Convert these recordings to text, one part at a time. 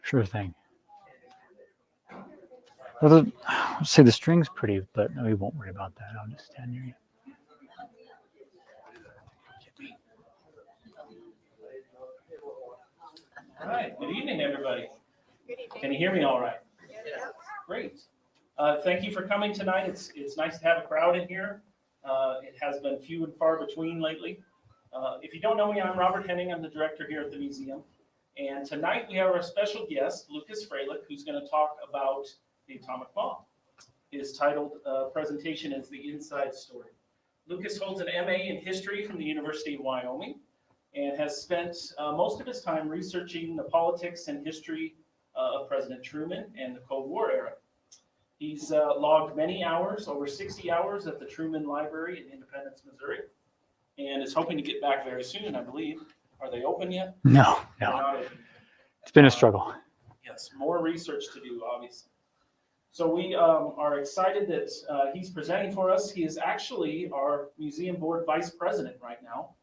Sure thing. Well, I'll say the string's pretty, but we won't worry about that. I'll just stand near you. All right. Good evening, everybody. Good evening. Can you hear me all right? Yeah. Great. Thank you for coming tonight. It's nice to have a crowd in here. It has been few and far between lately. If you don't know me, I'm Robert Henning. I'm the director here at the museum. And tonight we have our special guest, Lucas Freilich, who's going to talk about the atomic bomb. His titled presentation is The Inside Story. Lucas holds an MA in history from the University of Wyoming and has spent most of his time researching the politics and history of President Truman and the Cold War era. He's logged many hours, over 60 hours, at the Truman Library in Independence, Missouri, and is hoping to get back very soon, I believe. Are they open yet? No. It's been a struggle. Yes, more research to do, obviously. So we are excited that he's presenting for us. He is actually our museum board vice president right now.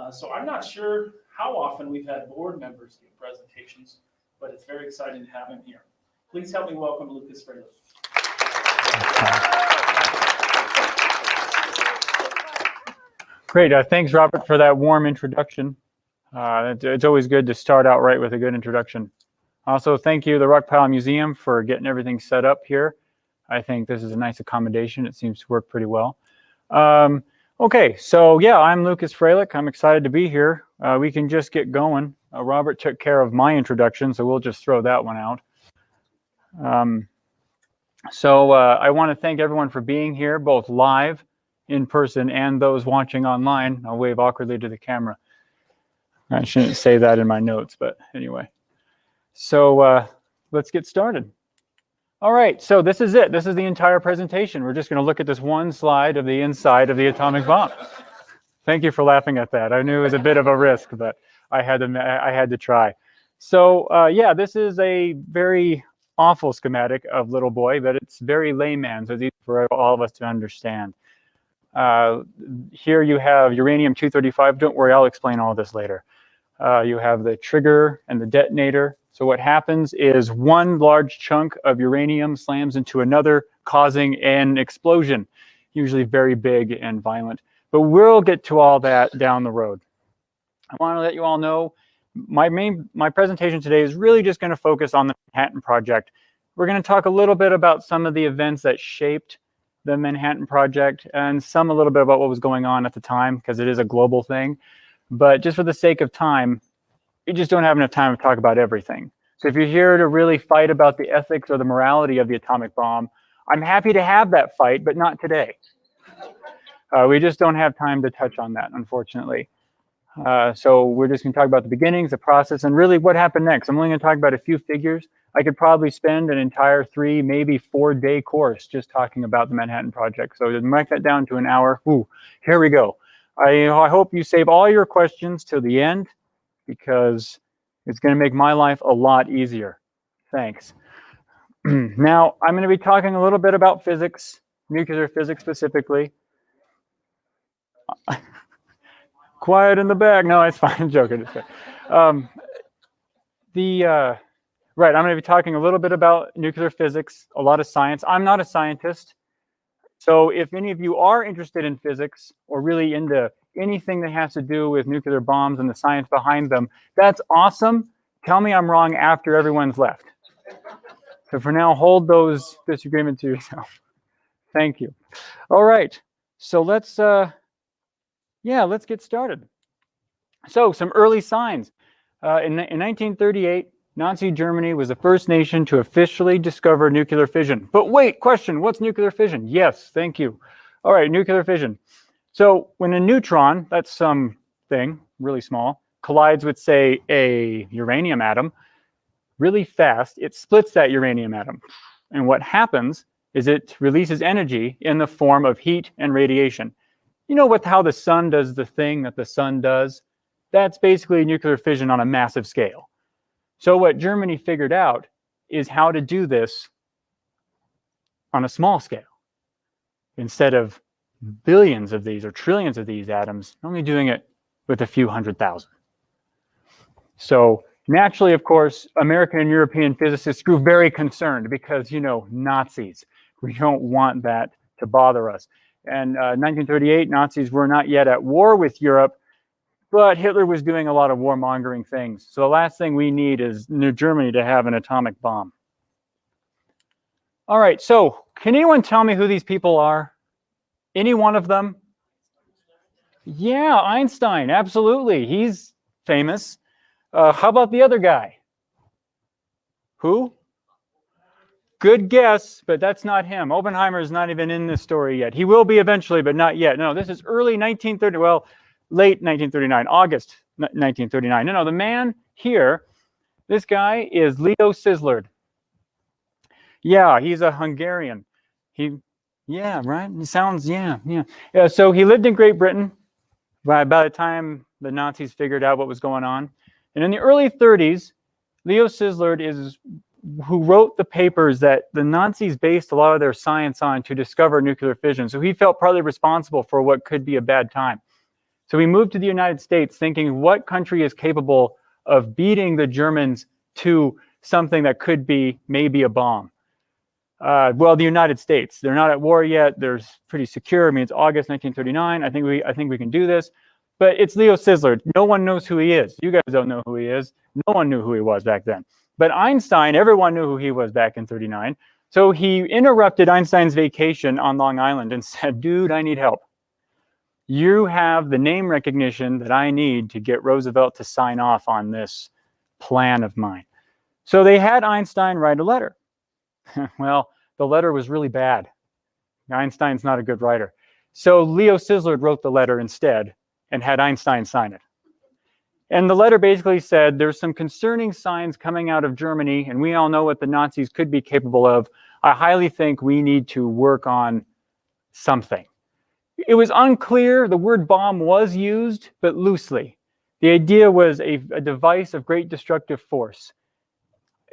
So I'm not sure how often we've had board members give presentations, but it's very exciting to have him here. Please help me welcome Lucas Freilich. Great. Thanks, Robert, for that warm introduction. It's always good to start out right with a good introduction. Also, thank you, the Rockpile Museum, for getting everything set up here. I think this is a nice accommodation. It seems to work pretty well. Okay, so yeah, I'm Lucas Freilich. I'm excited to be here. We can just get going. Robert took care of my introduction, so we'll just throw that one out. I want to thank everyone for being here, both live, in person, and those watching online. I'll wave awkwardly to the camera. I shouldn't say that in my notes, but anyway. So let's get started. All right, so this is it. This is the entire presentation. We're just going to look at this one slide of the inside of the atomic bomb. Thank you for laughing at that. I knew it was a bit of a risk, but I had to try. So yeah, this is a very awful schematic of Little Boy, but it's very layman, so it's easy for all of us to understand. Here you have uranium-235. Don't worry, I'll explain all this later. You have the trigger and the detonator. So what happens is one large chunk of uranium slams into another, causing an explosion, usually very big and violent. But we'll get to all that down the road. I want to let you all know my presentation today is really just going to focus on the Manhattan Project. We're going to talk a little bit about some of the events that shaped the Manhattan Project and a little bit about what was going on at the time, because it is a global thing. But just for the sake of time, we just don't have enough time to talk about everything. So if you're here to really fight about the ethics or the morality of the atomic bomb, I'm happy to have that fight, but not today. We just don't have time to touch on that, unfortunately. So we're just going to talk about the beginnings, the process, and really what happened next. I'm only going to talk about a few figures. I could probably spend an entire 3, maybe 4-day course just talking about the Manhattan Project. So to mark that down to an hour, here we go. I hope you save all your questions till the end, because it's going to make my life a lot easier. Thanks. Now, I'm going to be talking a little bit about physics, nuclear physics specifically. Quiet in the back. No, it's fine. I'm joking. Right, I'm going to be talking a little bit about nuclear physics, a lot of science. I'm not a scientist. So if any of you are interested in physics or really into anything that has to do with nuclear bombs and the science behind them, that's awesome. Tell me I'm wrong after everyone's left. So for now, hold those disagreements to yourself. Thank you. All right, so let's get started. So some early signs. In 1938, Nazi Germany was the first nation to officially discover nuclear fission. But wait, question, what's nuclear fission? Yes, thank you. All right, nuclear fission. So when a neutron, that's something really small, collides with, say, a uranium atom, really fast, it splits that uranium atom. And what happens is it releases energy in the form of heat and radiation. You know how the sun does the thing that the sun does? That's basically nuclear fission on a massive scale. So what Germany figured out is how to do this on a small scale. Instead of billions of these or trillions of these atoms, only doing it with a few 100,000. So Naturally, of course, American and European physicists grew very concerned because, Nazis. We don't want that to bother us. And 1938, Nazis were not yet at war with Europe, but Hitler was doing a lot of warmongering things. So the last thing we need is Germany to have an atomic bomb. All right, so can anyone tell me who these people are? Any one of them? Yeah, Einstein, absolutely. He's famous. How about the other guy? Who? Good guess, but that's not him. Oppenheimer is not even in this story yet. He will be eventually, but not yet. No, this is early 1930, well, late 1939, August 1939. No, the man here, this guy is Leo Szilard. Yeah, he's a Hungarian. Yeah, right? He sounds, yeah. So he lived in Great Britain by the time the Nazis figured out what was going on. And in the early 30s, Leo Szilard is who wrote the papers that the Nazis based a lot of their science on to discover nuclear fission. So he felt partly responsible for what could be a bad time. So he moved to the United States thinking, what country is capable of beating the Germans to something that could be maybe a bomb? Well, the United States. They're not at war yet. They're pretty secure. I mean, it's August 1939. I think we can do this. But it's Leo Szilard. No one knows who he is. You guys don't know who he is. No one knew who he was back then. But Einstein, everyone knew who he was back in 39. So he interrupted Einstein's vacation on Long Island and said, dude, I need help. You have the name recognition that I need to get Roosevelt to sign off on this plan of mine. So they had Einstein write a letter. Well, the letter was really bad. Einstein's not a good writer. So Leo Szilard wrote the letter instead and had Einstein sign it. And the letter basically said, there's some concerning signs coming out of Germany, and we all know what the Nazis could be capable of. I highly think we need to work on something. It was unclear. The word bomb was used, but loosely. The idea was a device of great destructive force.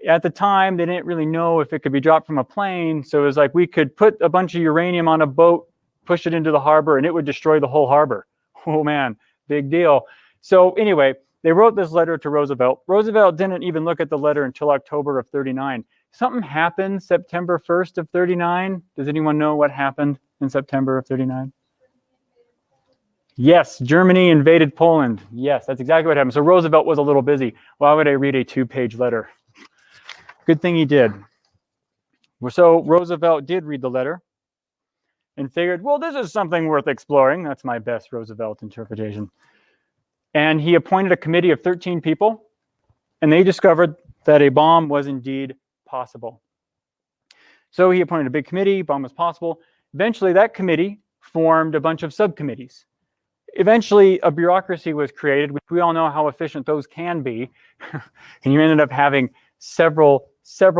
At the time, they didn't really know if it could be dropped from a plane. So it was like we could put a bunch of uranium on a boat, push it into the harbor, and it would destroy the whole harbor. Oh, man, big deal. So anyway, they wrote this letter to Roosevelt. Roosevelt didn't even look at the letter until October of 39. Something happened September 1st of 39. Does anyone know what happened in September of 39? Yes, Germany invaded Poland. Yes, that's exactly what happened. So Roosevelt was a little busy. Why would I read a 2-page letter? Good thing he did. So Roosevelt did read the letter and figured, well, this is something worth exploring. That's my best Roosevelt interpretation. And he appointed a committee of 13 people, and they discovered that a bomb was indeed possible. So he appointed a big committee, bomb was possible. Eventually, that committee formed a bunch of subcommittees. Eventually, a bureaucracy was created, which we all know how efficient those can be. And you ended up having several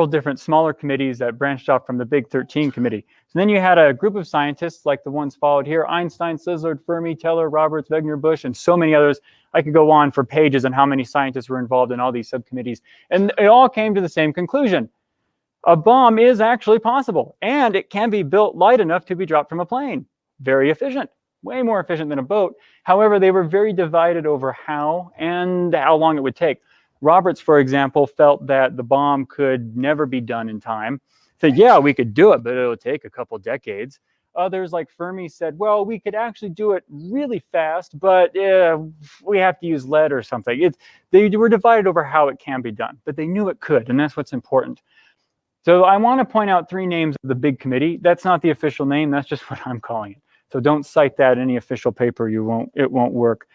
different smaller committees that branched off from the big 13 committee. So then you had a group of scientists like the ones followed here, Einstein, Szilard, Fermi, Teller, Roberts, Wegener, Bush, and so many others. I could go on for pages on how many scientists were involved in all these subcommittees. And it all came to the same conclusion. A bomb is actually possible, and it can be built light enough to be dropped from a plane. Very efficient, way more efficient than a boat. However, they were very divided over how and how long it would take. Roberts, for example, felt that the bomb could never be done in time. Said, yeah, we could do it, but it'll take a couple decades. Others, like Fermi, said, well, we could actually do it really fast, but we have to use lead or something. They were divided over how it can be done, but they knew it could, and that's what's important. So I want to point out 3 names of the big committee. That's not the official name. That's just what I'm calling it. So don't cite that in any official paper. It won't work.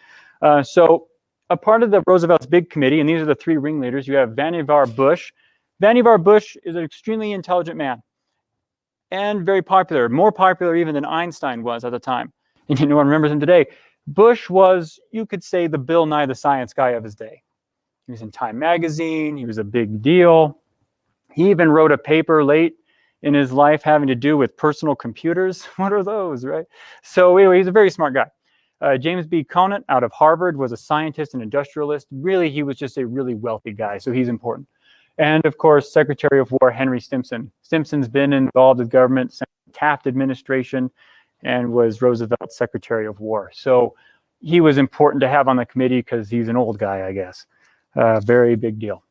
So a part of the Roosevelt's big committee, and these are the 3 ringleaders, you have Vannevar Bush. Vannevar Bush is an extremely intelligent man and very popular, more popular even than Einstein was at the time. And no one remembers him today. Bush was, you could say, the Bill Nye the Science guy of his day. He was in Time magazine. He was a big deal. He even wrote a paper late in his life having to do with personal computers. What are those, right? So anyway, he's a very smart guy. James B. Conant out of Harvard was a scientist and industrialist. Really, he was just a really wealthy guy, so he's important. And of course, Secretary of War Henry Stimson. Stimson's been involved with government since the Taft administration and was Roosevelt's Secretary of War. So he was important to have on the committee because he's an old guy, I guess. Very big deal.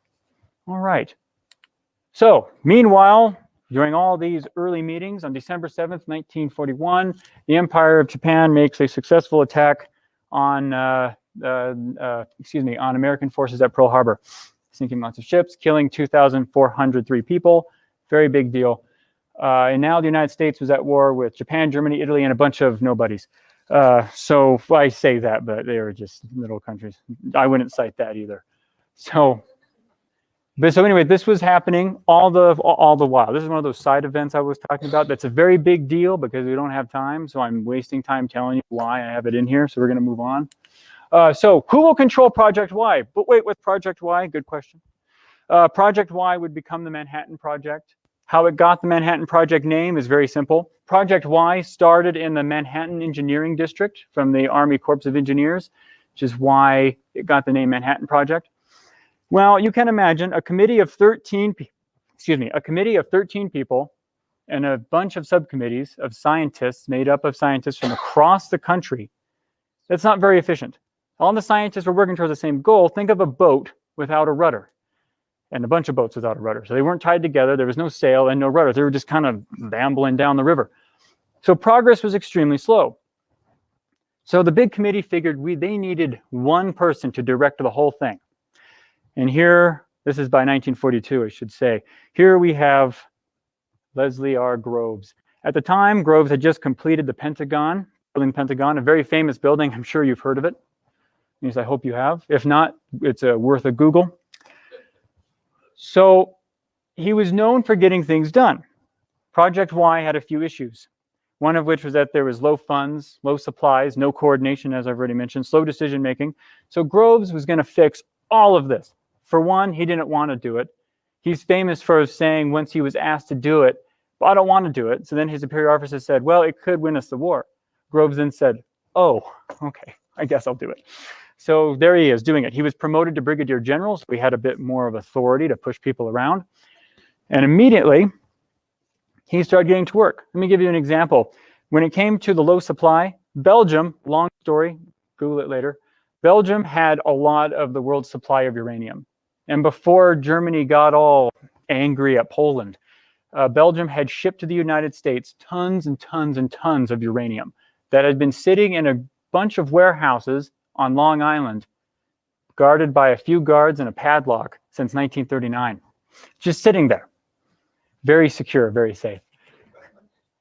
All right. So meanwhile, during all these early meetings on December 7th, 1941, the Empire of Japan makes a successful attack on, on American forces at Pearl Harbor, sinking lots of ships, killing 2,403 people. Very big deal. And now the United States was at war with Japan, Germany, Italy, and a bunch of nobodies. So I say that, but they were just little countries. I wouldn't cite that either. So anyway, this was happening all the while. This is one of those side events I was talking about. That's a very big deal because we don't have time. So I'm wasting time telling you why I have it in here. So we're going to move on. So who will control Project Y? But wait, what's Project Y? Good question. Project Y would become the Manhattan Project. How it got the Manhattan Project name is very simple. Project Y started in the Manhattan Engineering District from the Army Corps of Engineers, which is why it got the name Manhattan Project. Well, you can imagine a committee of 13 people and a bunch of subcommittees of scientists made up of scientists from across the country. That's not very efficient. All the scientists were working towards the same goal. Think of a boat without a rudder. And a bunch of boats without a rudder. So they weren't tied together. There was no sail and no rudder. They were just kind of bambling down the river. So progress was extremely slow. So the big committee figured they needed one person to direct the whole thing. And here, this is by 1942, I should say. Here we have Leslie R. Groves. At the time, Groves had just completed the Pentagon, building Pentagon, a very famous building. I'm sure you've heard of it. At least I hope you have. If not, it's worth a Google. So he was known for getting things done. Project Y had a few issues. One of which was that there was low funds, low supplies, no coordination, as I've already mentioned, slow decision making. So Groves was going to fix all of this. For one, he didn't want to do it. He's famous for saying once he was asked to do it, well, I don't want to do it. So then his superior officer said, well, it could win us the war. Groves then said, oh, okay, I guess I'll do it. So there he is doing it. He was promoted to brigadier general, so he had a bit more of authority to push people around. And immediately, he started getting to work. Let me give you an example. When it came to the low supply, Belgium, long story, Google it later, Belgium had a lot of the world's supply of uranium. And before Germany got all angry at Poland, Belgium had shipped to the United States tons and tons and tons of uranium that had been sitting in a bunch of warehouses on Long Island, guarded by a few guards and a padlock since 1939. Just sitting there. Very secure, very safe.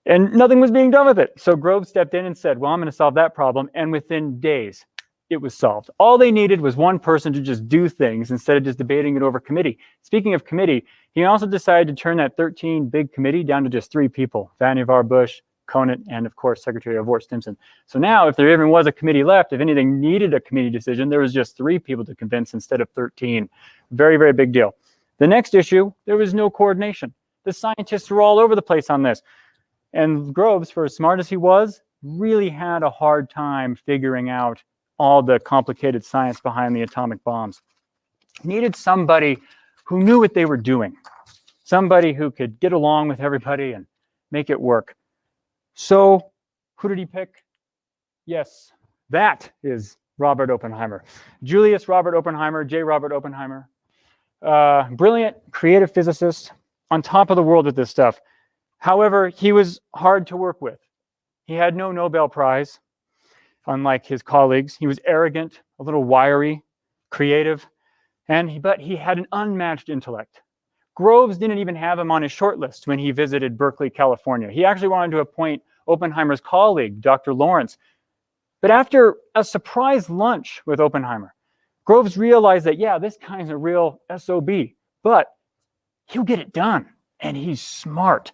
And nothing was being done with it. So Groves stepped in and said, well, I'm going to solve that problem. And within days, it was solved. All they needed was one person to just do things instead of just debating it over committee. Speaking of committee, he also decided to turn that 13 big committee down to just 3 people, Vannevar Bush, Conant, and of course, Secretary of War Stimson. So now, if there even was a committee left, if anything needed a committee decision, there was just 3 people to convince instead of 13. Very, very big deal. The next issue, there was no coordination. The scientists were all over the place on this. And Groves, for as smart as he was, really had a hard time figuring out all the complicated science behind the atomic bombs. Needed somebody who knew what they were doing. Somebody who could get along with everybody and make it work. So, who did he pick? Yes, that is Robert Oppenheimer. Julius Robert Oppenheimer, J. Robert Oppenheimer. Brilliant, creative physicist, on top of the world with this stuff. However, he was hard to work with. He had no Nobel Prize, unlike his colleagues. He was arrogant, a little wiry, creative, but he had an unmatched intellect. Groves didn't even have him on his short list when he visited Berkeley, California. He actually wanted to appoint Oppenheimer's colleague, Dr. Lawrence. But after a surprise lunch with Oppenheimer, Groves realized that, yeah, this guy's a real SOB, but he'll get it done, and he's smart.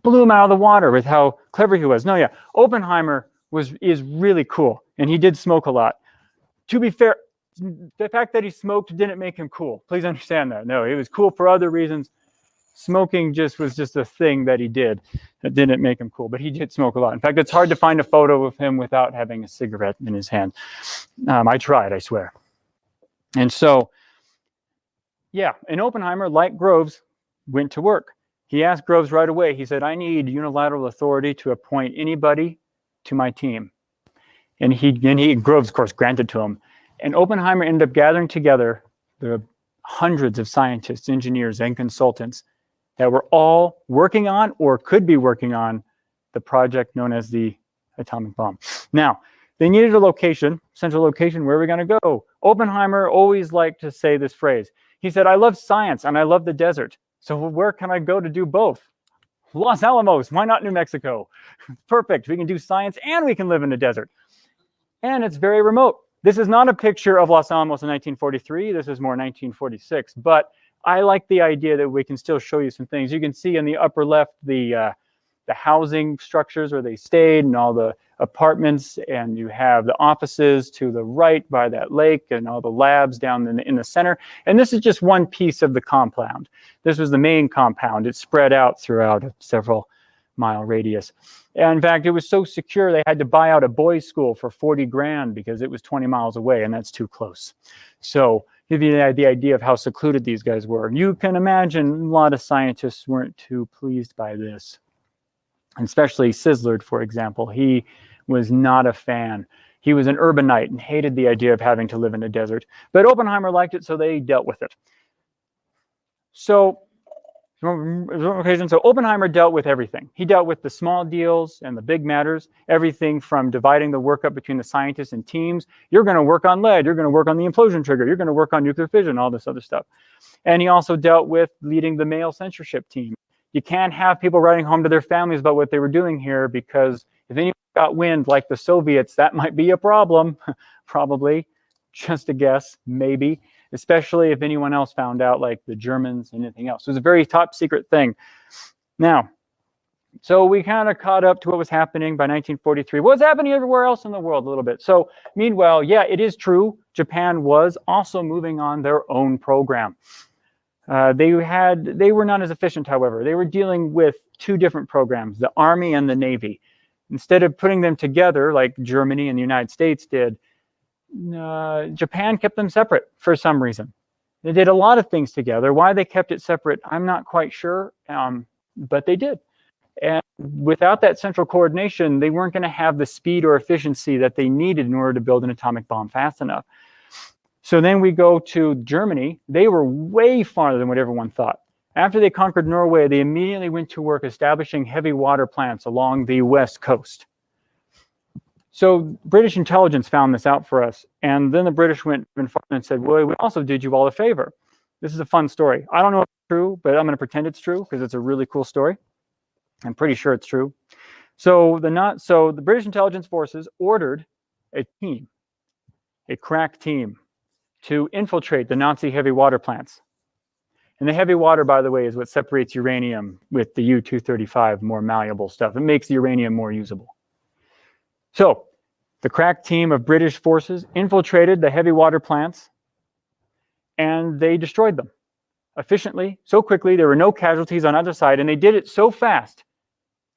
Blew him out of the water with how clever he was. No, yeah, Oppenheimer is really cool, and he did smoke a lot. To be fair, the fact that he smoked didn't make him cool. Please understand that. No, he was cool for other reasons. Smoking was just a thing that he did that didn't make him cool, but he did smoke a lot. In fact, it's hard to find a photo of him without having a cigarette in his hand. I tried, I swear. And so, yeah, and Oppenheimer, like Groves, went to work. He asked Groves right away, he said, I need unilateral authority to appoint anybody to my team. And Groves, of course, granted to him. And Oppenheimer ended up gathering together the hundreds of scientists, engineers, and consultants that were all working on or could be working on the project known as the atomic bomb. Now, they needed a location, central location. Where are we going to go? Oppenheimer always liked to say this phrase. He said, I love science and I love the desert. So where can I go to do both? Los Alamos. Why not New Mexico? Perfect. We can do science and we can live in the desert. And it's very remote. This is not a picture of Los Alamos in 1943. This is more 1946. But I like the idea that we can still show you some things. You can see in the upper left the housing structures where they stayed and all the apartments, and you have the offices to the right by that lake and all the labs down in the center. And this is just one piece of the compound. This was the main compound. It's spread out throughout a several mile radius. And in fact, it was so secure they had to buy out a boys' school for 40 grand because it was 20 miles away, and that's too close. So give you the idea of how secluded these guys were. You can imagine a lot of scientists weren't too pleased by this. Especially Sizzlard, for example. He was not a fan. He was an urbanite and hated the idea of having to live in the desert. But Oppenheimer liked it, so they dealt with it. So Oppenheimer dealt with everything. He dealt with the small deals and the big matters, everything from dividing the work up between the scientists and teams. You're going to work on lead. You're going to work on the implosion trigger. You're going to work on nuclear fission, all this other stuff. And he also dealt with leading the male censorship team. You can't have people writing home to their families about what they were doing here, because if anyone got wind, like the Soviets, that might be a problem. Probably. Just a guess. Maybe. Especially if anyone else found out, like the Germans and anything else. It was a very top secret thing. Now, so we kind of caught up to what was happening by 1943. What was happening everywhere else in the world a little bit. So meanwhile, yeah, it is true. Japan was also moving on their own program. They were not as efficient, however. They were dealing with two different programs, the Army and the Navy. Instead of putting them together like Germany and the United States did, Japan kept them separate for some reason. They did a lot of things together. Why they kept it separate, I'm not quite sure, but they did. And without that central coordination, they weren't going to have the speed or efficiency that they needed in order to build an atomic bomb fast enough. So then we go to Germany. They were way farther than what everyone thought. After they conquered Norway, they immediately went to work establishing heavy water plants along the west coast. So British intelligence found this out for us. And then the British went even farther and said, well, we also did you all a favor. This is a fun story. I don't know if it's true, but I'm going to pretend it's true because it's a really cool story. I'm pretty sure it's true. So the British intelligence forces ordered a team, a crack team, to infiltrate the Nazi heavy water plants. And the heavy water, by the way, is what separates uranium with the U-235 more malleable stuff. It makes the uranium more usable. So the crack team of British forces infiltrated the heavy water plants, and they destroyed them efficiently, so quickly. There were no casualties on either side, and they did it so fast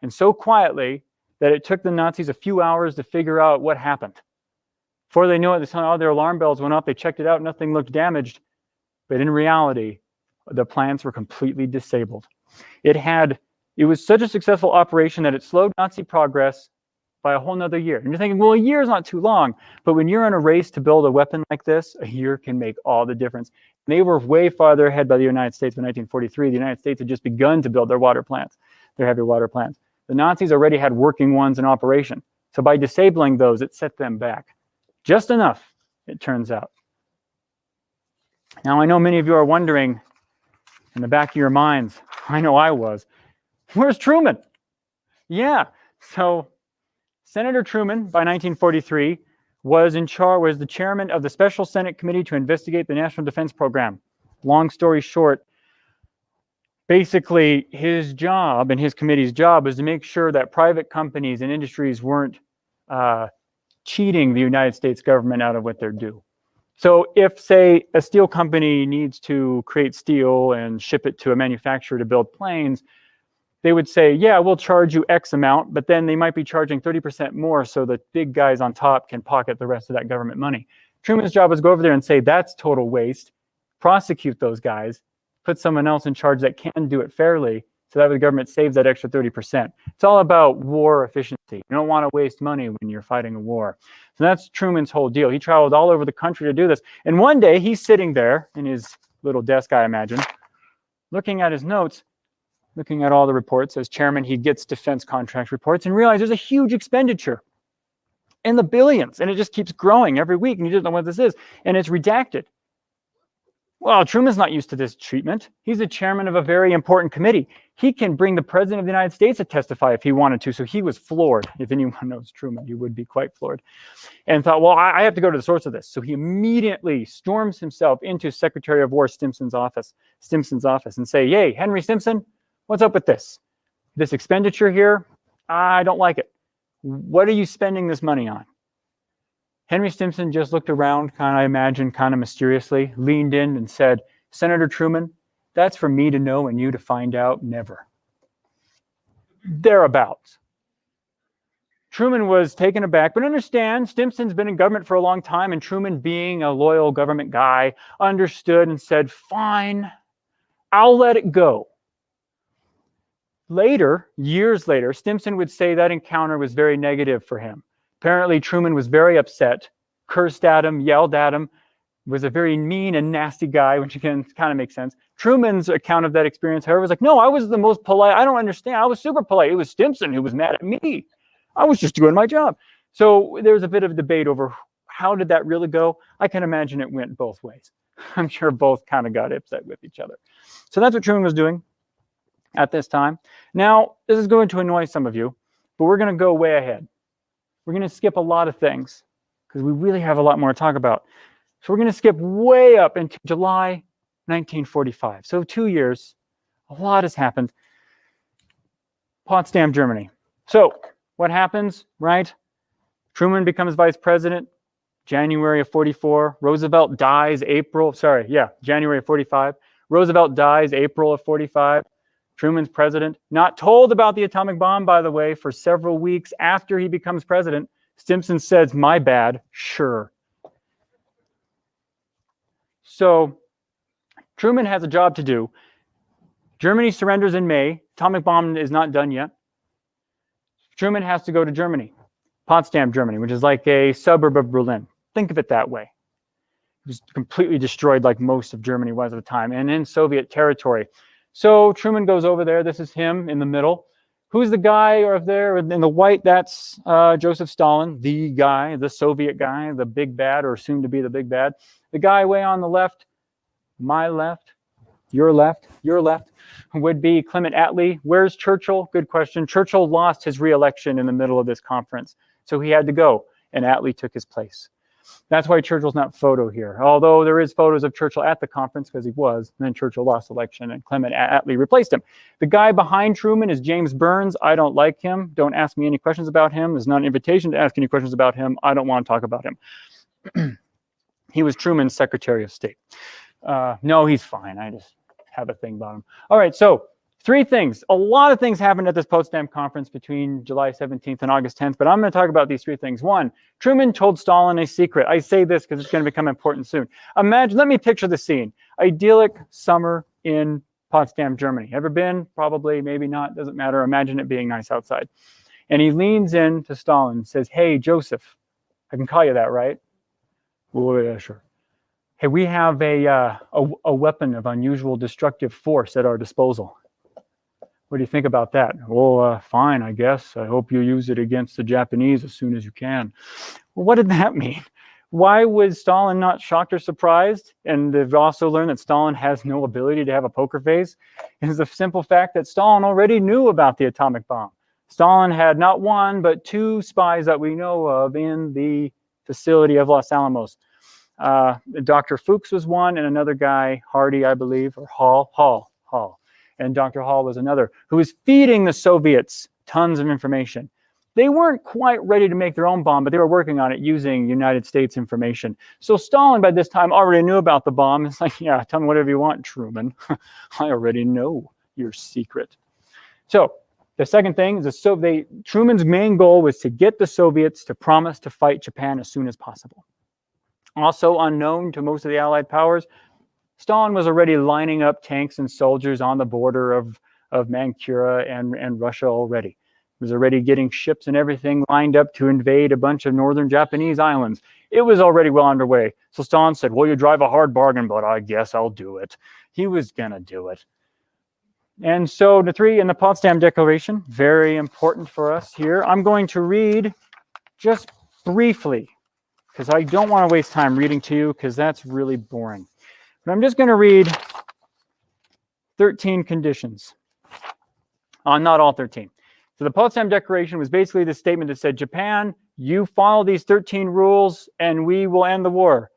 and so quietly that it took the Nazis a few hours to figure out what happened. Before they knew it, all their alarm bells went off. They checked it out. Nothing looked damaged. But in reality, the plants were completely disabled. It was such a successful operation that it slowed Nazi progress by a whole nother year. And you're thinking, well, a year is not too long. But when you're in a race to build a weapon like this, a year can make all the difference. They were way farther ahead by the United States in 1943. The United States had just begun to build their water plants, their heavy water plants. The Nazis already had working ones in operation. So by disabling those, it set them back. Just enough, it turns out. Now, I know many of you are wondering in the back of your minds, I know I was, where's Truman? Yeah, so Senator Truman, by 1943, was the chairman of the Special Senate Committee to investigate the National Defense Program. Long story short, basically his job and his committee's job was to make sure that private companies and industries weren't cheating the United States government out of what they're due. So if, say, a steel company needs to create steel and ship it to a manufacturer to build planes, they would say, yeah, we'll charge you X amount, but then they might be charging 30% more so the big guys on top can pocket the rest of that government money. Truman's job was to go over there and say, that's total waste, prosecute those guys, put someone else in charge that can do it fairly, so that the government saves that extra 30%. It's all about war efficiency. You don't want to waste money when you're fighting a war. So that's Truman's whole deal. He traveled all over the country to do this. And one day he's sitting there in his little desk, I imagine, looking at his notes, looking at all the reports. As chairman, he gets defense contract reports and realizes there's a huge expenditure in the billions, and it just keeps growing every week, and he doesn't know what this is, and it's redacted. Well, Truman's not used to this treatment. He's the chairman of a very important committee. He can bring the president of the United States to testify if he wanted to, so he was floored. If anyone knows Truman, you would be quite floored. And thought, well, I have to go to the source of this. So he immediately storms himself into Secretary of War Stimson's office, and say, hey, Henry Stimson, what's up with this? This expenditure here, I don't like it. What are you spending this money on? Henry Stimson just looked around, I imagine, kind of mysteriously, leaned in and said, Senator Truman, that's for me to know and you to find out never. Thereabouts. Truman was taken aback, but understand, Stimson's been in government for a long time, and Truman, being a loyal government guy, understood and said, fine, I'll let it go. Later, years later, Stimson would say that encounter was very negative for him. Apparently, Truman was very upset, cursed at him, yelled at him, was a very mean and nasty guy, which again kind of makes sense. Truman's account of that experience, however, was like, no, I was the most polite. I don't understand. I was super polite. It was Stimson who was mad at me. I was just doing my job. So there was a bit of debate over how did that really go. I can imagine it went both ways. I'm sure both kind of got upset with each other. So that's what Truman was doing at this time. Now, this is going to annoy some of you, but we're going to go way ahead. We're going to skip a lot of things because we really have a lot more to talk about. So we're going to skip way up into July 1945. So 2 years, a lot has happened. Potsdam, Germany. So what happens, right? Truman becomes vice president, January of 44. Roosevelt dies January of 45. Roosevelt dies April of 45. Truman's president, not told about the atomic bomb, by the way, for several weeks after he becomes president. Stimson says, my bad, sure. So Truman has a job to do. Germany surrenders in May. Atomic bomb is not done yet. Truman has to go to Germany, Potsdam, Germany, which is like a suburb of Berlin. Think of it that way. It was completely destroyed like most of Germany was at the time, and in Soviet territory. So Truman goes over there. This is him in the middle. Who's the guy over there in the white? That's Joseph Stalin, the guy, the Soviet guy, the big bad, or soon to be the big bad. The guy way on the left, my left, your left, would be Clement Attlee. Where's Churchill? Good question. Churchill lost his re-election in the middle of this conference, so he had to go, and Attlee took his place. That's why Churchill's not photo here, although there is photos of Churchill at the conference because he was, and then Churchill lost the election and Clement Attlee replaced him. The guy behind Truman is James Burns. I don't like him. Don't ask me any questions about him. There's not an invitation to ask any questions about him. I don't want to talk about him. He was Truman's Secretary of State. No, he's fine. I just have a thing about him. All right, so 3 things. A lot of things happened at this Potsdam Conference between July 17th and August 10th, but I'm going to talk about these 3 things. 1, Truman told Stalin a secret. I say this because it's going to become important soon. Imagine, let me picture the scene. Idyllic summer in Potsdam, Germany. Ever been? Probably, maybe not, doesn't matter. Imagine it being nice outside. And he leans in to Stalin and says, hey, Joseph, I can call you that, right? Oh, yeah, sure. Hey, we have a weapon of unusual destructive force at our disposal. What do you think about that? Well, fine, I guess. I hope you use it against the Japanese as soon as you can. Well, what did that mean? Why was Stalin not shocked or surprised? And they've also learned that Stalin has no ability to have a poker face. It is the simple fact that Stalin already knew about the atomic bomb. Stalin had not 1, but 2 spies that we know of in the facility of Los Alamos. Dr. Fuchs was one, and another guy, Hardy, I believe, or Hall. And Dr. Hall was another, who was feeding the Soviets tons of information. They weren't quite ready to make their own bomb, but they were working on it using United States information. So Stalin, by this time, already knew about the bomb. It's like, yeah, tell me whatever you want, Truman. I already know your secret. So the second thing is Truman's main goal was to get the Soviets to promise to fight Japan as soon as possible. Also unknown to most of the Allied powers, Stalin was already lining up tanks and soldiers on the border of of Manchuria and Russia already. It was already getting ships and everything lined up to invade a bunch of northern Japanese islands. It was already well underway. So Stalin said, well, you drive a hard bargain, but I guess I'll do it. He was going to do it. And so the three in the Potsdam Declaration, very important for us here. I'm going to read just briefly, because I don't want to waste time reading to you, because that's really boring. But I'm just going to read 13 conditions. Not all 13. So the Potsdam Declaration was basically the statement that said, Japan, you follow these 13 rules and we will end the war.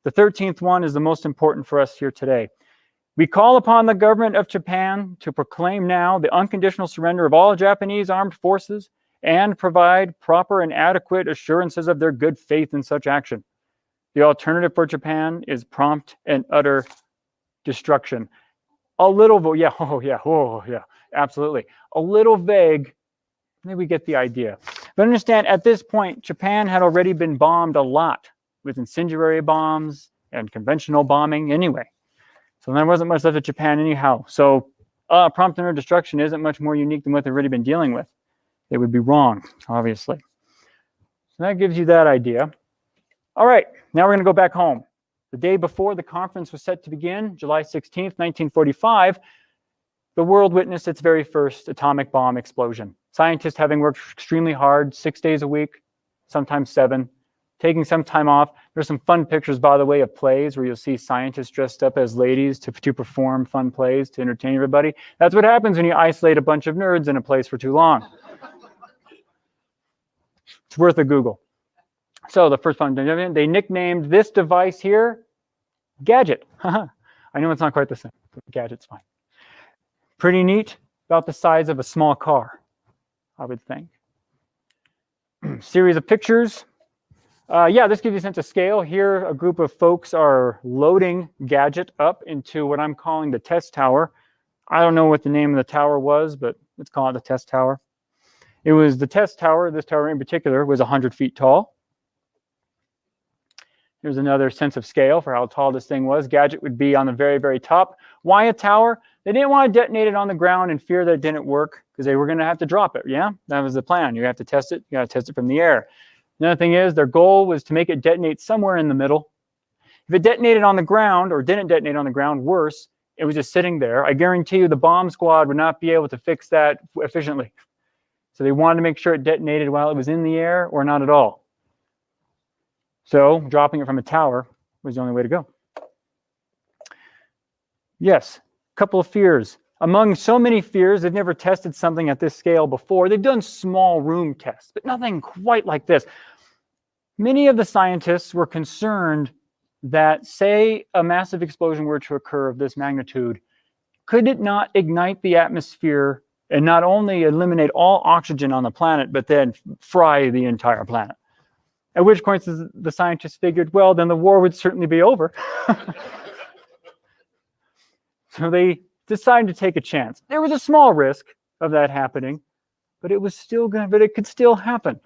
The 13th one is the most important for us here today. We call upon the government of Japan to proclaim now the unconditional surrender of all Japanese armed forces and provide proper and adequate assurances of their good faith in such action. The alternative for Japan is prompt and utter destruction. A little, absolutely. A little vague. Maybe we get the idea. But understand, at this point, Japan had already been bombed a lot with incendiary bombs and conventional bombing anyway. So there wasn't much left of Japan anyhow. So prompt and utter destruction isn't much more unique than what they've already been dealing with. They would be wrong, obviously. So that gives you that idea. All right, now we're going to go back home. The day before the conference was set to begin, July 16th, 1945, the world witnessed its very first atomic bomb explosion. Scientists having worked extremely hard, 6 days a week, sometimes 7, taking some time off. There's some fun pictures, by the way, of plays where you'll see scientists dressed up as ladies to perform fun plays to entertain everybody. That's what happens when you isolate a bunch of nerds in a place for too long. It's worth a Google. So the first one, they nicknamed this device here Gadget. I know it's not quite the same, but Gadget's fine. Pretty neat, about the size of a small car, I would think. Series of pictures. This gives you a sense of scale. Here, a group of folks are loading Gadget up into what I'm calling the test tower. I don't know what the name of the tower was, but let's call it the test tower. It was the test tower. This tower in particular was 100 feet tall. Here's another sense of scale for how tall this thing was. Gadget would be on the very, very top. Why a tower? They didn't want to detonate it on the ground in fear that it didn't work because they were going to have to drop it. Yeah, that was the plan. You have to test it. You got to test it from the air. Another thing is their goal was to make it detonate somewhere in the middle. If it detonated on the ground or didn't detonate on the ground, worse, it was just sitting there. I guarantee you the bomb squad would not be able to fix that efficiently. So they wanted to make sure it detonated while it was in the air or not at all. So dropping it from a tower was the only way to go. Yes, a couple of fears. Among so many fears, they've never tested something at this scale before. They've done small room tests, but nothing quite like this. Many of the scientists were concerned that, say, a massive explosion were to occur of this magnitude, could it not ignite the atmosphere and not only eliminate all oxygen on the planet, but then fry the entire planet? At which point the scientists figured, well, then the war would certainly be over. So they decided to take a chance. There was a small risk of that happening, but it could still happen.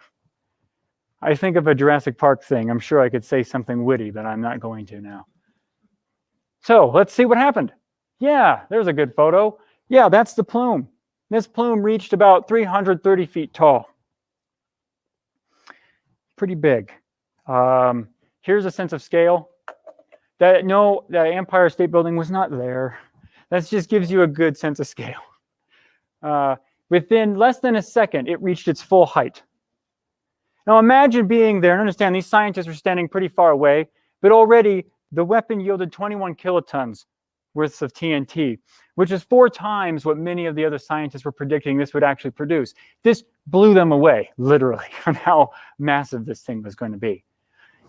I think of a Jurassic Park thing. I'm sure I could say something witty, but I'm not going to now. So let's see what happened. Yeah, there's a good photo. Yeah, that's the plume. This plume reached about 330 feet tall. Pretty big. Here's a sense of scale. The Empire State Building was not there. That just gives you a good sense of scale. Within less than a second, it reached its full height. Now imagine being there and understand these scientists were standing pretty far away, but already the weapon yielded 21 kilotons worth of TNT, which is 4 times what many of the other scientists were predicting this would actually produce. This blew them away, literally, on how massive this thing was going to be.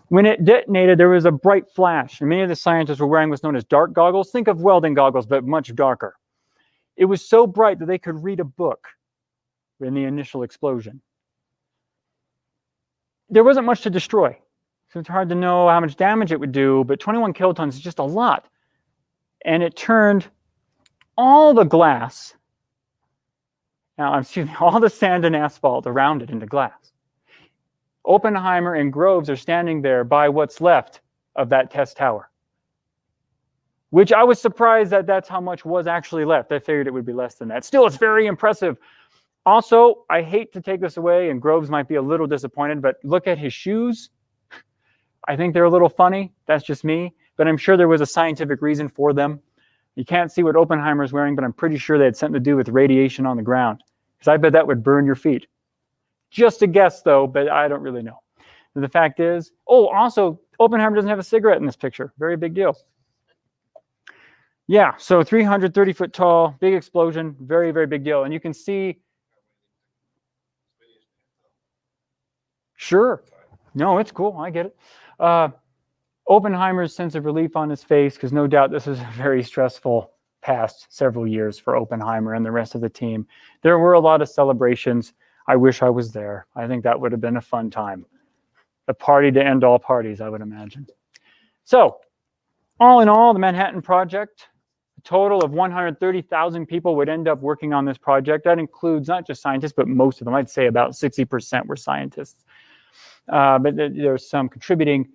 When it detonated, there was a bright flash, and many of the scientists were wearing what's known as dark goggles. Think of welding goggles, but much darker. It was so bright that they could read a book in the initial explosion. There wasn't much to destroy, so it's hard to know how much damage it would do, but 21 kilotons is just a lot. And it turned all the glass, all the sand and asphalt around it into glass. Oppenheimer and Groves are standing there by what's left of that test tower. which I was surprised that that's how much was actually left. I figured it would be less than that. Still, it's very impressive. Also, I hate to take this away, and Groves might be a little disappointed, but look at his shoes. I think they're a little funny. That's just me. But I'm sure there was a scientific reason for them. You can't see what Oppenheimer's wearing, but I'm pretty sure they had something to do with radiation on the ground. Because I bet that would burn your feet. Just a guess, though, but I don't really know. And the fact is, oh, also, Oppenheimer doesn't have a cigarette in this picture. Very big deal. Yeah, so 330 foot tall, big explosion, very, very big deal. And you can see, sure. No, it's cool. I get it. Oppenheimer's sense of relief on his face, because no doubt this is a very stressful past several years for Oppenheimer and the rest of the team. There were a lot of celebrations. I wish I was there. I think that would have been a fun time. A party to end all parties, I would imagine. So, all in all, the Manhattan Project, a total of 130,000 people would end up working on this project. That includes not just scientists, but most of them. I'd say about 60% were scientists. But there's some contributing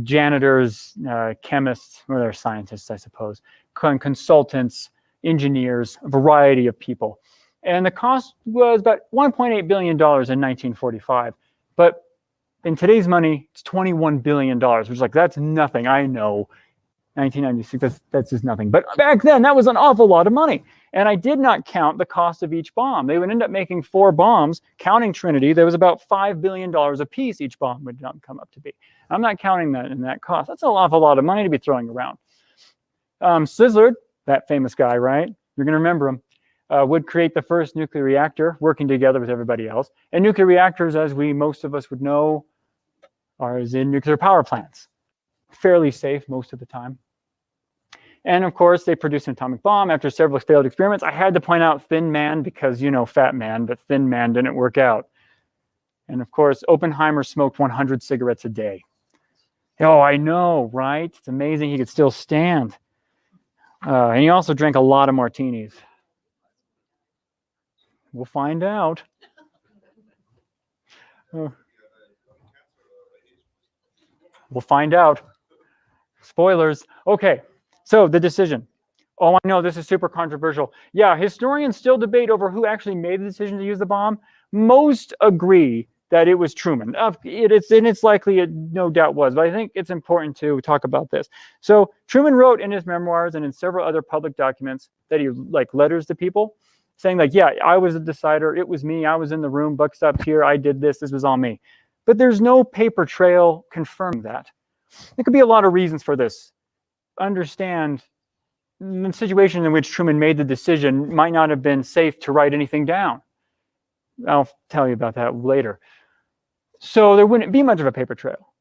janitors, chemists, or they're scientists, I suppose, consultants, engineers, a variety of people. And the cost was about $1.8 billion in 1945. But in today's money, it's $21 billion, which is like, that's nothing. I know, 1996, that's just nothing. But back then, that was an awful lot of money. And I did not count the cost of each bomb. They would end up making 4 bombs, counting Trinity. There was about $5 billion a piece each bomb would come up to be. I'm not counting that in that cost. That's an awful lot of money to be throwing around. Szilard, that famous guy, right? You're going to remember him, would create the first nuclear reactor, working together with everybody else. And nuclear reactors, as most of us would know, are in nuclear power plants. Fairly safe most of the time. And of course, they produced an atomic bomb after several failed experiments. I had to point out Thin Man because, you know, Fat Man, but Thin Man didn't work out. And of course, Oppenheimer smoked 100 cigarettes a day. Oh, I know, right? It's amazing he could still stand. And he also drank a lot of martinis. We'll find out. We'll find out. Spoilers. Okay. So the decision. Oh, I know this is super controversial. Yeah, historians still debate over who actually made the decision to use the bomb. Most agree that it was Truman. It's likely it no doubt was, but I think it's important to talk about this. So Truman wrote in his memoirs and in several other public documents that he letters to people saying yeah, I was the decider. It was me. I was in the room. Buck stopped here. I did this. This was all me. But there's no paper trail confirming that. There could be a lot of reasons for this. Understand the situation in which Truman made the decision might not have been safe to write anything down. I'll tell you about that later. So there wouldn't be much of a paper trail.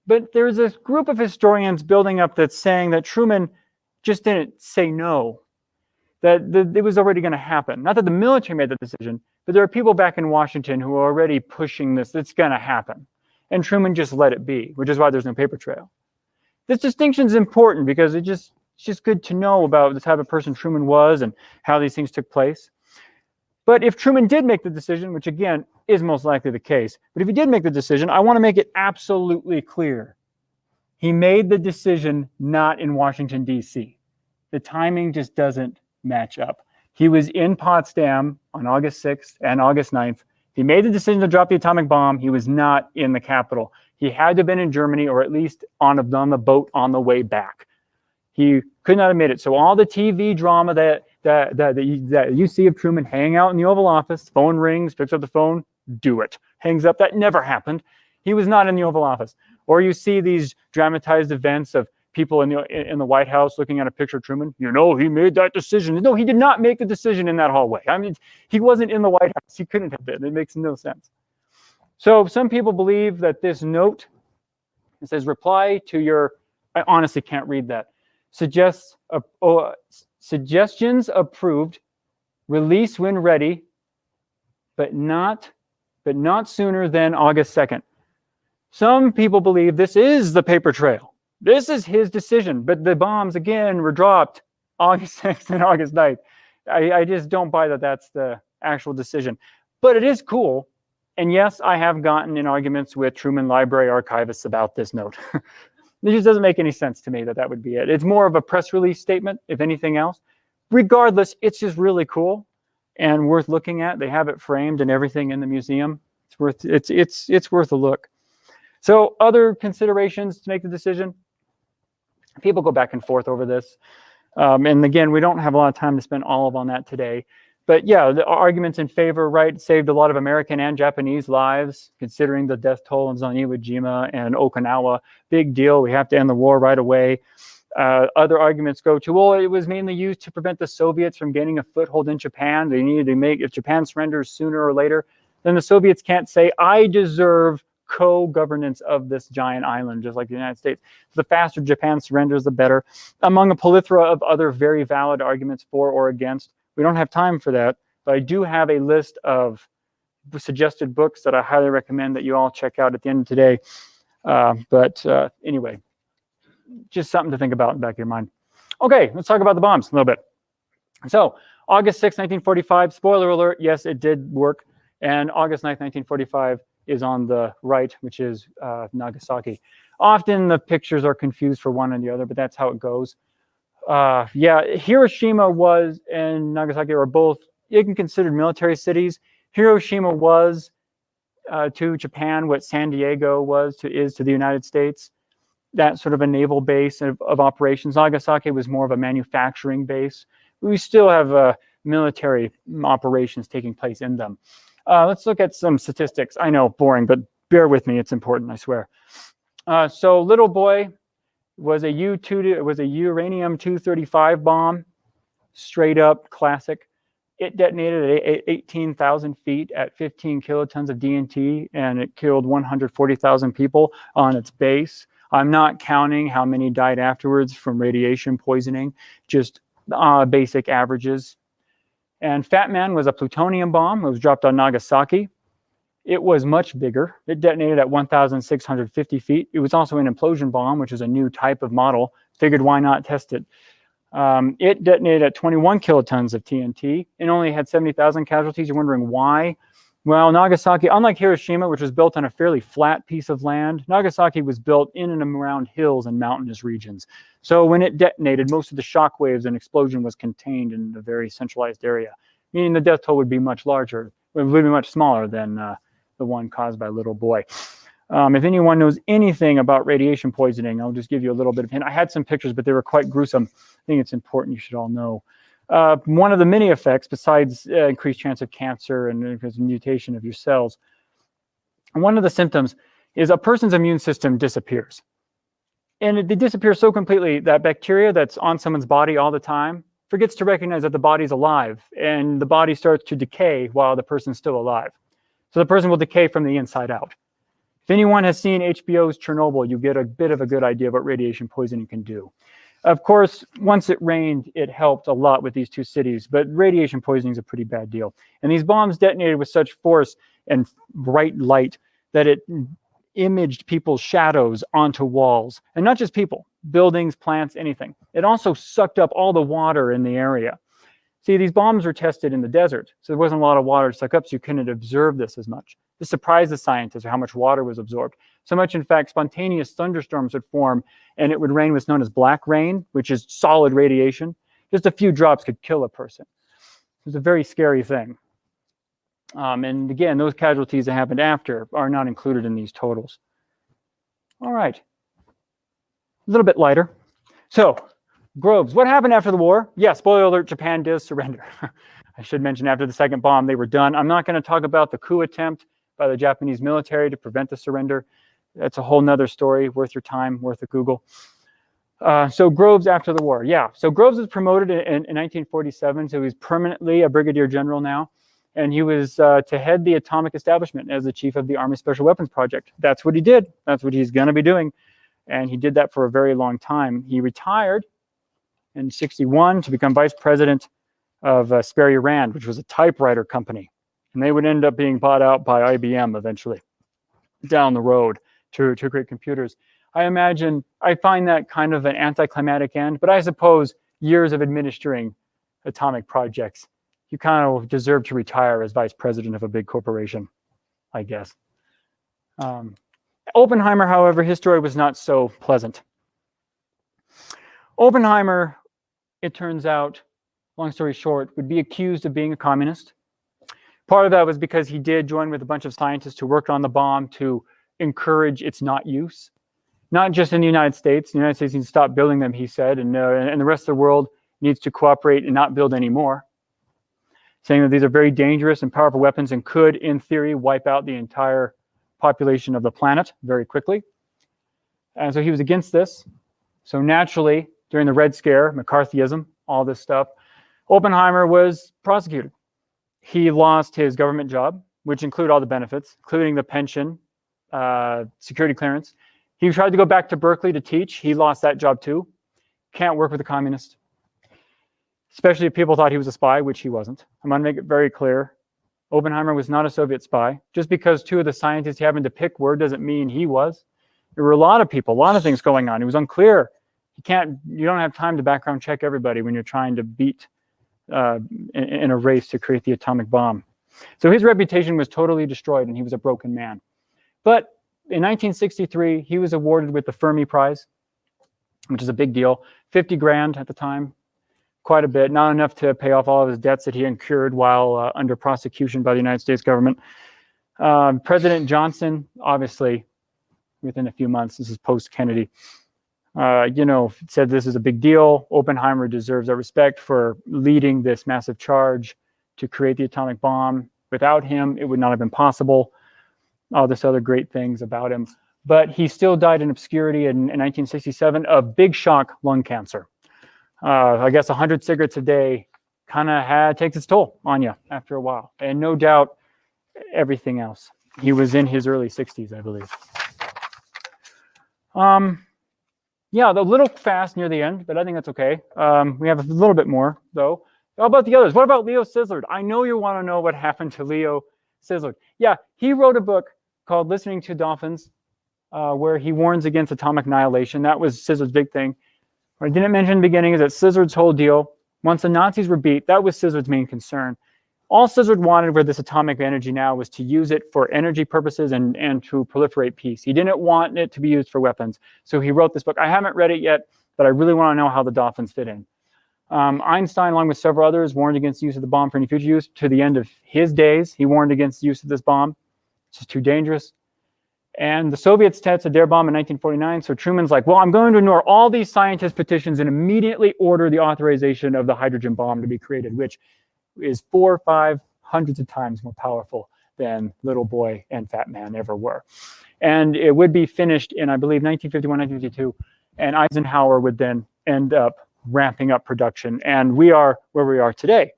But there's a group of historians building up that's saying that Truman just didn't say no, that it was already going to happen. Not that the military made the decision, but there are people back in Washington who are already pushing this. It's going to happen. And Truman just let it be, which is why there's no paper trail. This distinction is important because it's just good to know about the type of person Truman was and how these things took place. But if Truman did make the decision, which again is most likely the case, but if he did make the decision, I want to make it absolutely clear. He made the decision not in Washington, D.C. The timing just doesn't match up. He was in Potsdam on August 6th and August 9th. He made the decision to drop the atomic bomb. He was not in the capital. He had to have been in Germany or at least on the boat on the way back. He could not have made it. So all the TV drama that you see of Truman hanging out in the Oval Office, phone rings, picks up the phone, do it. Hangs up, that never happened. He was not in the Oval Office. Or you see these dramatized events of people in the White House looking at a picture of Truman. You know, he made that decision. No, he did not make the decision in that hallway. I mean, he wasn't in the White House. He couldn't have been. It makes no sense. So some people believe that this note, it says reply to your, I honestly can't read that, suggestions approved, release when ready, but not sooner than August 2nd. Some people believe this is the paper trail. This is his decision, but the bombs again were dropped August 6th and August 9th. I just don't buy that that's the actual decision. But it is cool. And yes, I have gotten in arguments with Truman Library archivists about this note. It just doesn't make any sense to me that that would be it. It's more of a press release statement, if anything else. Regardless, it's just really cool and worth looking at. They have it framed and everything in the museum. It's worth a look. So other considerations to make the decision. People go back and forth over this. And again, we don't have a lot of time to spend all on that today. But yeah, the arguments in favor, right, saved a lot of American and Japanese lives, considering the death toll in Iwo Jima and Okinawa. Big deal. We have to end the war right away. Other arguments go to, well, it was mainly used to prevent the Soviets from gaining a foothold in Japan. They needed to make, if Japan surrenders sooner or later, then the Soviets can't say, I deserve co-governance of this giant island, just like the United States. The faster Japan surrenders, the better. Among a plethora of other very valid arguments for or against. We don't have time for that, but I do have a list of suggested books that I highly recommend that you all check out at the end of today. Anyway, just something to think about in the back of your mind. Okay, let's talk about the bombs a little bit. So, August 6, 1945, spoiler alert, yes, it did work. And August 9, 1945 is on the right, which is Nagasaki. Often the pictures are confused for one and the other, but that's how it goes. Yeah, Hiroshima was and Nagasaki are both, you can consider military cities. Hiroshima was to Japan what San Diego is to the United States. That sort of a naval base of operations. Nagasaki was more of a manufacturing base. We still have military operations taking place in them. Let's look at some statistics. I know, boring, but bear with me. It's important, I swear. So Little Boy was a uranium-235 bomb, straight up classic. It detonated at 18,000 feet at 15 kilotons of DNT, and it killed 140,000 people on its base. I'm not counting how many died afterwards from radiation poisoning, just basic averages. And Fat Man was a plutonium bomb. It was dropped on Nagasaki. It was much bigger. It detonated at 1,650 feet. It was also an implosion bomb, which is a new type of model. Figured why not test it. It detonated at 21 kilotons of TNT and only had 70,000 casualties. You're wondering why? Well, Nagasaki, unlike Hiroshima, which was built on a fairly flat piece of land, Nagasaki was built in and around hills and mountainous regions. So when it detonated, most of the shock waves and explosion was contained in a very centralized area, meaning the death toll would be much larger. It would be much smaller than the one caused by Little Boy. If anyone knows anything about radiation poisoning, I'll just give you a little bit of hint. I had some pictures, but they were quite gruesome. I think it's important you should all know. One of the many effects, besides increased chance of cancer and because mutation of your cells, one of the symptoms is a person's immune system disappears. And it disappears so completely that bacteria that's on someone's body all the time forgets to recognize that the body's alive, and the body starts to decay while the person's still alive. So the person will decay from the inside out. If anyone has seen HBO's Chernobyl, you get a bit of a good idea of what radiation poisoning can do. Of course, once it rained, it helped a lot with these two cities, but radiation poisoning is a pretty bad deal. And these bombs detonated with such force and bright light that it imaged people's shadows onto walls. And not just people, buildings, plants, anything. It also sucked up all the water in the area. See, these bombs were tested in the desert, so there wasn't a lot of water to suck up, so you couldn't observe this as much. This surprised the scientists how much water was absorbed. So much, in fact, spontaneous thunderstorms would form, and it would rain what's known as black rain, which is solid radiation. Just a few drops could kill a person. It was a very scary thing. And again, those casualties that happened after are not included in these totals. All right. A little bit lighter. So, Groves, what happened after the war? Yeah, spoiler alert, Japan does surrender. I should mention after the second bomb, they were done. I'm not going to talk about the coup attempt by the Japanese military to prevent the surrender. That's a whole nother story, worth your time, worth a Google. So Groves after the war, yeah. So Groves was promoted in 1947, so he's permanently a brigadier general now. And he was to head the atomic establishment as the chief of the Army Special Weapons Project. That's what he did. That's what he's going to be doing. And he did that for a very long time. He retired in '61 to become vice president of Sperry Rand, which was a typewriter company. And they would end up being bought out by IBM eventually down the road to create computers. I find that kind of an anticlimactic end, but I suppose years of administering atomic projects, you kind of deserve to retire as vice president of a big corporation, I guess. Oppenheimer, however, his story was not so pleasant. Oppenheimer, it turns out, long story short, would be accused of being a communist. Part of that was because he did join with a bunch of scientists who worked on the bomb to encourage its not use. Not just in the United States. The United States needs to stop building them, he said, and the rest of the world needs to cooperate and not build any more. Saying that these are very dangerous and powerful weapons and could, in theory, wipe out the entire population of the planet very quickly. And so he was against this. So naturally, during the Red Scare, McCarthyism, all this stuff, Oppenheimer was prosecuted. He lost his government job, which included all the benefits, including the pension, security clearance. He tried to go back to Berkeley to teach. He lost that job too. Can't work with a communist. Especially if people thought he was a spy, which he wasn't. I'm going to make it very clear. Oppenheimer was not a Soviet spy. Just because two of the scientists happened to pick word doesn't mean he was. There were a lot of people, a lot of things going on. It was unclear. You don't have time to background check everybody when you're trying to beat in a race to create the atomic bomb. So his reputation was totally destroyed and he was a broken man. But in 1963, he was awarded with the Fermi Prize, which is a big deal. 50 grand at the time, quite a bit, not enough to pay off all of his debts that he incurred while under prosecution by the United States government. President Johnson, obviously, within a few months, this is post-Kennedy, said this is a big deal. Oppenheimer deserves our respect for leading this massive charge to create the atomic bomb. Without him, it would not have been possible. All this other great things about him. But he still died in obscurity in 1967 of big shock lung cancer. I guess 100 cigarettes a day kind of takes its toll on you after a while. And no doubt everything else. He was in his early 60s, I believe. Yeah, a little fast near the end, but I think that's okay. We have a little bit more, though. How about the others? What about Leo Szilard? I know you want to know what happened to Leo Szilard. Yeah, he wrote a book called Listening to Dolphins, where he warns against atomic annihilation. That was Scislard's big thing. What I didn't mention in the beginning is that Scislard's whole deal, once the Nazis were beat, that was Scislard's main concern. All Szilard wanted with this atomic energy now was to use it for energy purposes and to proliferate peace. He didn't want it to be used for weapons. So he wrote this book. I haven't read it yet, but I really want to know how the Dolphins fit in. Einstein, along with several others, warned against the use of the bomb for any future use. To the end of his days, he warned against the use of this bomb. It's just too dangerous. And the Soviets tested their bomb in 1949. So Truman's like, well, I'm going to ignore all these scientist petitions and immediately order the authorization of the hydrogen bomb to be created, which is 400 or 500 of times more powerful than Little Boy and Fat Man ever were. And it would be finished in, I believe, 1951, 1952. And Eisenhower would then end up ramping up production. And we are where we are today,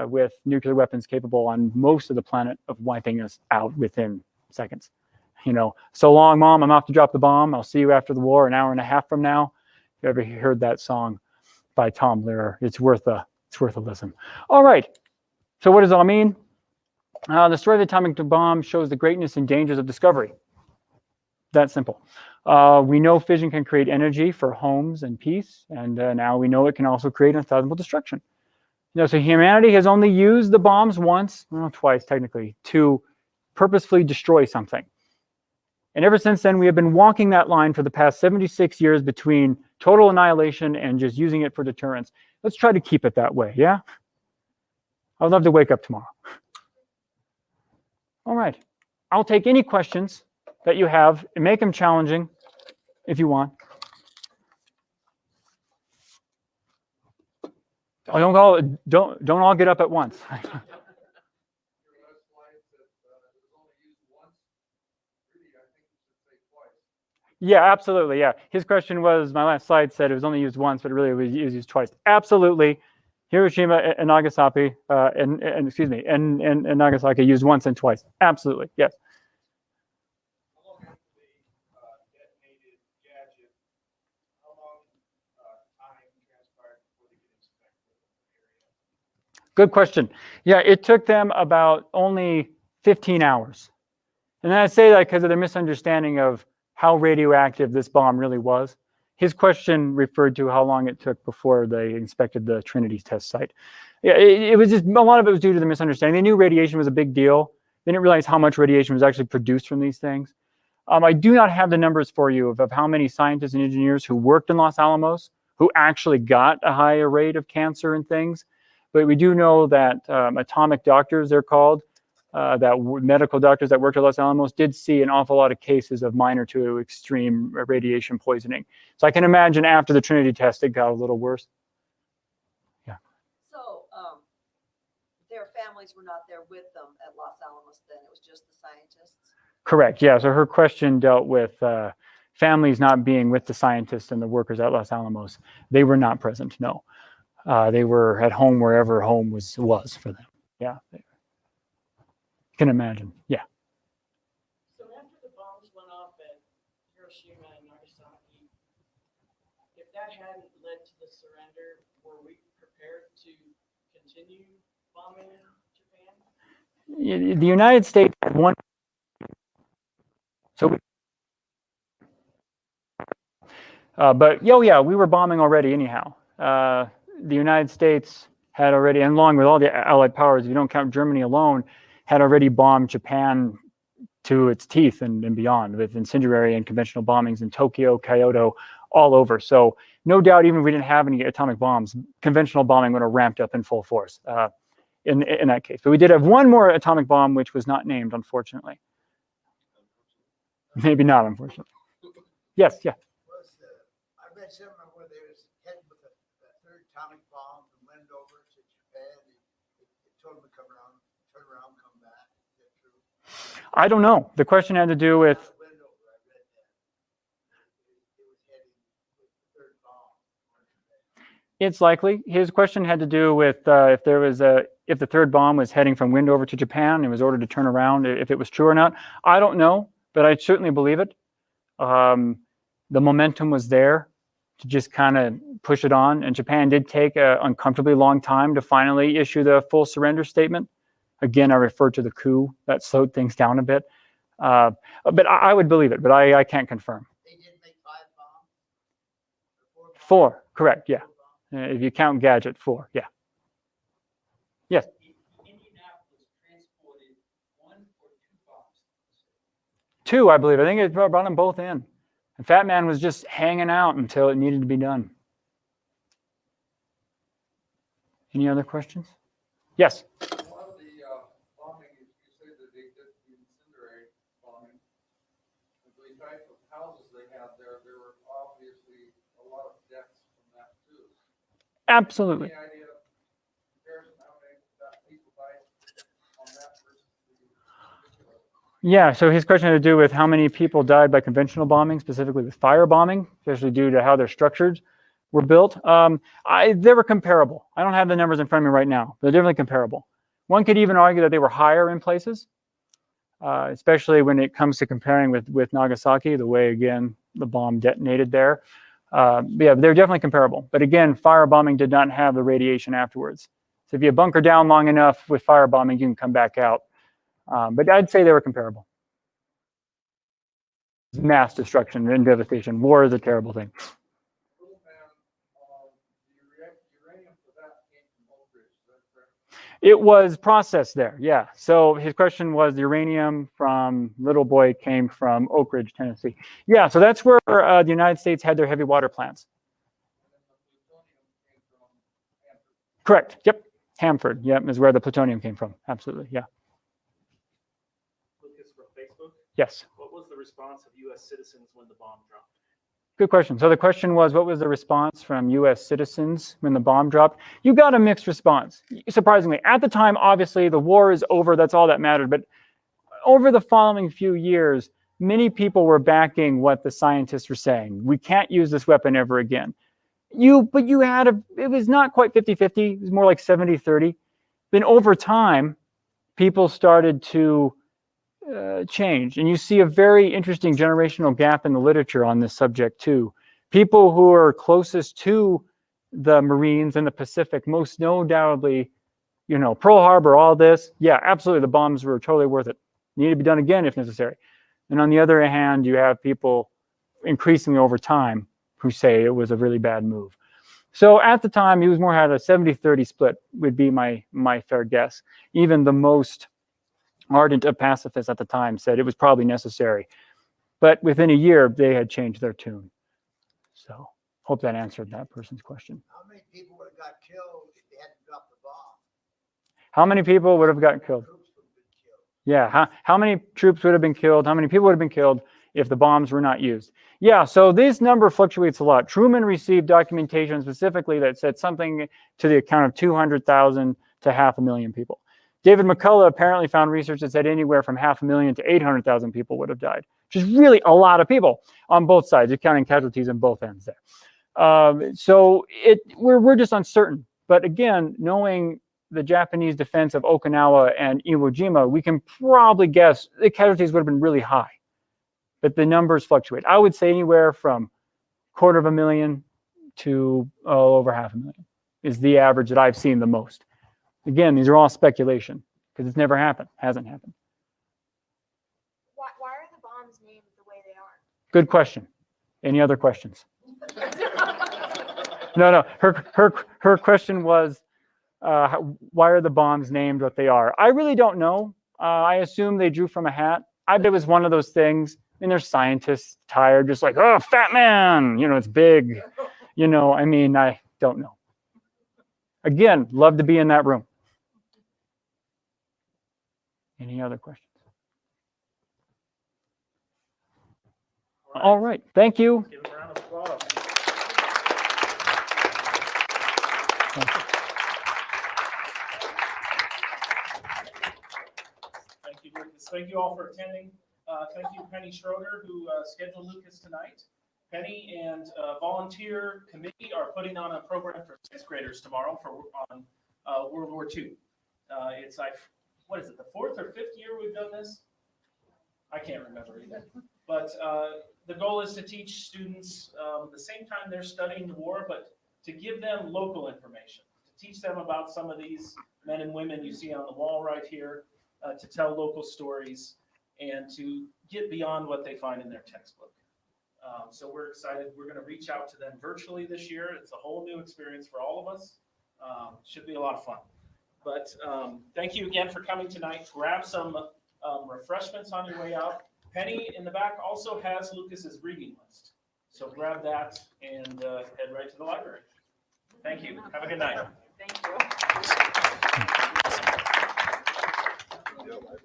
with nuclear weapons capable on most of the planet of wiping us out within seconds. So long, Mom, I'm off to drop the bomb. I'll see you after the war, an hour and a half from now. If you ever heard that song by Tom Lehrer, it's worth a listen. All right. So what does it all mean? The story of the atomic bomb shows the greatness and dangers of discovery. That simple. We know fission can create energy for homes and peace, and now we know it can also create unfathomable destruction. So humanity has only used the bombs once, well, twice technically, to purposefully destroy something. And ever since then, we have been walking that line for the past 76 years between total annihilation and just using it for deterrence. Let's try to keep it that way, yeah? I would love to wake up tomorrow. All right. I'll take any questions that you have and make them challenging if you want. Oh, don't all get up at once. Yeah, absolutely. Yeah. His question was, my last slide said it was only used once, but it really was used twice. Absolutely. Hiroshima and Nagasaki, and Nagasaki used once and twice. Absolutely. Yes. How long after the detonated gadget, how long time transpired before they could inspect the area? Good question. Yeah, it took them about only 15 hours. And I say that because of their misunderstanding of how radioactive this bomb really was. His question referred to how long it took before they inspected the Trinity test site. Yeah, it was just, a lot of it was due to the misunderstanding. They knew radiation was a big deal. They didn't realize how much radiation was actually produced from these things. I do not have the numbers for you of how many scientists and engineers who worked in Los Alamos who actually got a higher rate of cancer and things. But we do know that atomic doctors, they're called, medical doctors that worked at Los Alamos did see an awful lot of cases of minor to extreme radiation poisoning. So I can imagine after the Trinity test, it got a little worse. Yeah. So their families were not there with them at Los Alamos then, it was just the scientists? Correct, yeah. So her question dealt with families not being with the scientists and the workers at Los Alamos. They were not present, no. They were at home wherever home was for them. Yeah. Can imagine, yeah. So after the bombs went off at Hiroshima and Nagasaki, if that hadn't led to the surrender, were we prepared to continue bombing Japan? The United States had one. So, but yeah, we were bombing already anyhow. The United States had already, and along with all the Allied powers, if you don't count Germany alone, had already bombed Japan to its teeth and beyond with incendiary and conventional bombings in Tokyo, Kyoto, all over. So no doubt, even if we didn't have any atomic bombs, conventional bombing would have ramped up in full force in that case. But we did have one more atomic bomb, which was not named, unfortunately. Maybe not, unfortunately. Yes, yeah. I read somewhere where they was heading with a third atomic bomb and went over to Japan. It told them to come around, turn around, come back. Is that true? I don't know. The question had to do with. I read that. It was heading with the third bomb. It's likely. His question had to do with if the third bomb was heading from Wendover to Japan and was ordered to turn around, if it was true or not. I don't know, but I certainly believe it. The momentum was there to just kind of push it on, and Japan did take an uncomfortably long time to finally issue the full surrender statement. Again, I refer to the coup that slowed things down a bit, but I would believe it, but I can't confirm. They did make 5 bombs? Or 4 bombs? 4, correct, yeah. If you count Gadget, 4, yeah. Yes. Indianapolis transported 1 or 2 bombs. 2, I believe. I think it brought them both in. And Fat Man was just hanging out until it needed to be done. Any other questions? Yes. A lot of the bombing, you say that they did the incendiary bombing. The type of houses they had there were obviously a lot of deaths from that too. Absolutely. Any idea of comparison how many people died on that versus the particular? Yeah, so his question had to do with how many people died by conventional bombing, specifically with fire bombing, especially due to how their structures were built. They were comparable. I don't have the numbers in front of me right now, but they're definitely comparable. One could even argue that they were higher in places, especially when it comes to comparing with Nagasaki, the way, again, the bomb detonated there. Yeah, they're definitely comparable. But again, fire bombing did not have the radiation afterwards. So if you bunker down long enough with fire bombing, you can come back out. But I'd say they were comparable. Mass destruction and devastation. War is a terrible thing. Uranium for that came from Oak Ridge, is that correct? It was processed there, yeah. So his question was the uranium from Little Boy came from Oak Ridge, Tennessee. Yeah, so that's where the United States had their heavy water plants. Correct, yep. Hanford, yep, is where the plutonium came from. Absolutely, yeah. Lucas from Facebook. Yes. What was the response of U.S. citizens when the bomb dropped? Good question. So the question was, what was the response from U.S. citizens when the bomb dropped? You got a mixed response, surprisingly. At the time, obviously, the war is over. That's all that mattered. But over the following few years, many people were backing what the scientists were saying. We can't use this weapon ever again. But you had it was not quite 50-50. It was more like 70-30. Then over time, people started to change. And you see a very interesting generational gap in the literature on this subject too. People who are closest to the Marines in the Pacific, most no doubtedly, Pearl Harbor, all this, yeah, absolutely, the bombs were totally worth it. Need to be done again if necessary. And on the other hand, you have people increasingly over time who say it was a really bad move. So at the time, he was more had a 70-30 split would be my fair guess. Even the most ardent of pacifists at the time said it was probably necessary. But within a year, they had changed their tune. So hope that answered that person's question. How many people would have got killed if they hadn't dropped the bomb? How many people would have gotten killed? Troops would have been killed. Yeah, how many troops would have been killed? How many people would have been killed if the bombs were not used? Yeah, so this number fluctuates a lot. Truman received documentation specifically that said something to the account of 200,000 to 500,000 people. David McCullough apparently found research that said anywhere from 500,000 to 800,000 people would have died, which is really a lot of people on both sides, accounting casualties on both ends there. So we're just uncertain. But again, knowing the Japanese defense of Okinawa and Iwo Jima, we can probably guess the casualties would have been really high. But the numbers fluctuate. I would say anywhere from 250,000 to over 500,000 is the average that I've seen the most. Again, these are all speculation because it's never happened, hasn't happened. Why are the bombs named the way they are? Good question. Any other questions? No. Her question was, why are the bombs named what they are? I really don't know. I assume they drew from a hat. I bet it was one of those things. I mean, there's scientists tired, just like, oh, fat man, it's big. I mean, I don't know. Again, love to be in that room. Any other questions? All right. Thank you. Give a round of applause. Thank you, Lucas. Thank you all for attending. Thank you, Penny Schroeder, who scheduled Lucas tonight. Penny and volunteer committee are putting on a program for 6th graders tomorrow on World War II. It's what is it, the 4th or 5th year we've done this? I can't remember either. But the goal is to teach students the same time they're studying the war, but to give them local information, to teach them about some of these men and women you see on the wall right here, to tell local stories, and to get beyond what they find in their textbook. So we're excited. We're going to reach out to them virtually this year. It's a whole new experience for all of us. Should be a lot of fun. But thank you again for coming tonight. Grab some refreshments on your way out. Penny in the back also has Lucas's reading list. So grab that and head right to the library. Thank you. Have a good night. Thank you.